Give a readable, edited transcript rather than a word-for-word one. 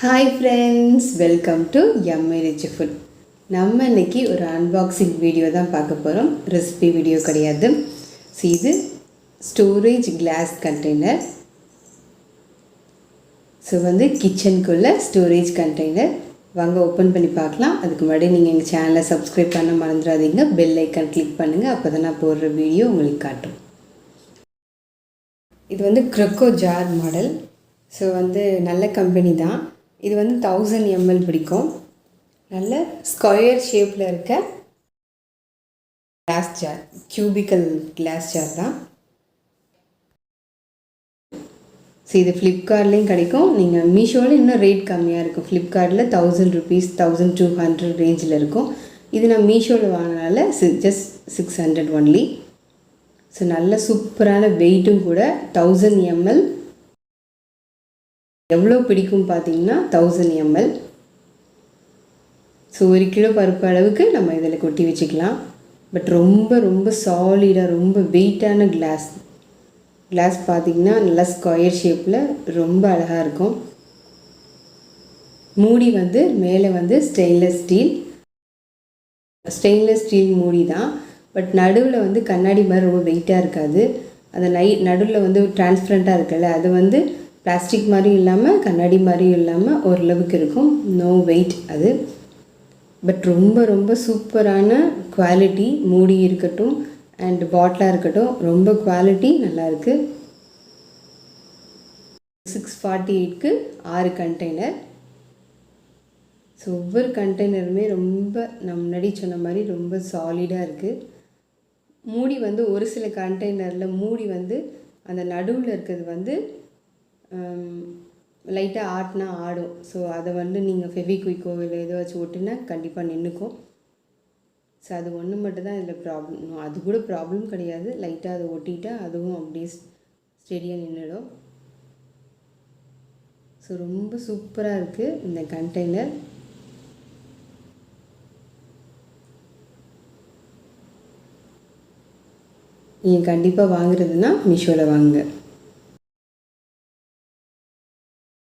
Hi friends, welcome to MA rich food. நம்ம இன்றைக்கி ஒரு அன்பாக்சிங் வீடியோ தான் பார்க்க போகிறோம். ரெசிபி வீடியோ கிடையாது. ஸோ இது ஸ்டோரேஜ் கிளாஸ் கண்டெய்னர். ஸோ கிச்சனுக்குள்ளே ஸ்டோரேஜ் கண்டெய்னர். வாங்க ஓப்பன் பண்ணி பார்க்கலாம். அதுக்கு முன்னாடி நீங்கள் எங்கள் சேனலை சப்ஸ்கிரைப் பண்ண மறந்துடாதீங்க. பெல் ஐக்கான் கிளிக் பண்ணுங்கள். அப்போ தான் நான் போடுற வீடியோ உங்களுக்கு காட்டும். இது க்ரொக்கோ ஜார் மாடல். ஸோ நல்ல கம்பெனி தான். இது 1000 ml பிடிக்கும். நல்ல ஸ்கொயர் ஷேப்பில் இருக்க glass jar, cubical glass jar தான். ஸோ இது ஃப்ளிப்கார்ட்லேயும் கிடைக்கும். நீங்கள் மீஷோவில் இன்னும் ரேட் கம்மியாக இருக்கும். ஃப்ளிப்கார்ட்டில் 1000 rupees 1200 ரேஞ்சில் இருக்கும். இது நான் மீஷோவில் வாங்கினால ஜஸ்ட் 600 ஒன்லி. ஸோ நல்ல சூப்பரான வெயிட்டும் கூட. 1000 ml எவ்வளோ பிடிக்கும் பார்த்தீங்கன்னா 1000 ml. ஸோ 1 கிலோ பருப்பு அளவுக்கு நம்ம இதில் கொட்டி வச்சுக்கலாம். பட் ரொம்ப ரொம்ப சாலிடாக, ரொம்ப வெயிட்டான கிளாஸ் பார்த்திங்கன்னா நல்லா ஸ்கொயர் ஷேப்பில் ரொம்ப அழகாக இருக்கும். மூடி மேலே ஸ்டெயின்லெஸ் ஸ்டீல் மூடி தான். பட் நடுவில் கண்ணாடி மாதிரி ரொம்ப வெயிட்டாக இருக்காது. அந்த நடுவில் டிரான்ஸ்பரண்ட்டாக இருக்குல்ல, அது பிளாஸ்டிக் மாதிரியும் இல்லாமல் கண்ணாடி மாதிரியும் இல்லாமல் ஓரளவுக்கு இருக்கும். நோ வெயிட் அது. பட் ரொம்ப ரொம்ப சூப்பரான குவாலிட்டி. மூடி இருக்கட்டும் அண்ட் பாட்டிலாக இருக்கட்டும், ரொம்ப குவாலிட்டி நல்லாயிருக்கு. 648க்கு 6 கண்டெய்னர். ஸோ ஒவ்வொரு கண்டெய்னருமே ரொம்ப நம்ம முன்னாடி சொன்ன மாதிரி ரொம்ப சாலிடாக இருக்குது. மூடி ஒரு சில கண்டெய்னரில் மூடி அந்த நடுவில் இருக்கிறது லைட்டாக ஆட்டினா ஆடும். ஸோ அதை நீங்கள் ஃபெவிக்விக்கோ இல்லை ஏதோ வச்சு ஒட்டுனா கண்டிப்பாக நின்றுக்கும். ஸோ அது ஒன்று மட்டும்தான் இதில் ப்ராப்ளம். அது கூட ப்ராப்ளம் கிடையாது. லைட்டாக அதை ஒட்டிட்டா அதுவும் அப்படியே ஸ்டெடியாக நின்றுடும். ஸோ ரொம்ப சூப்பராக இருக்குது இந்த கண்டெய்னர். நீங்கள் கண்டிப்பாக வாங்குறதுன்னா மீஷோவில் வாங்குங்க.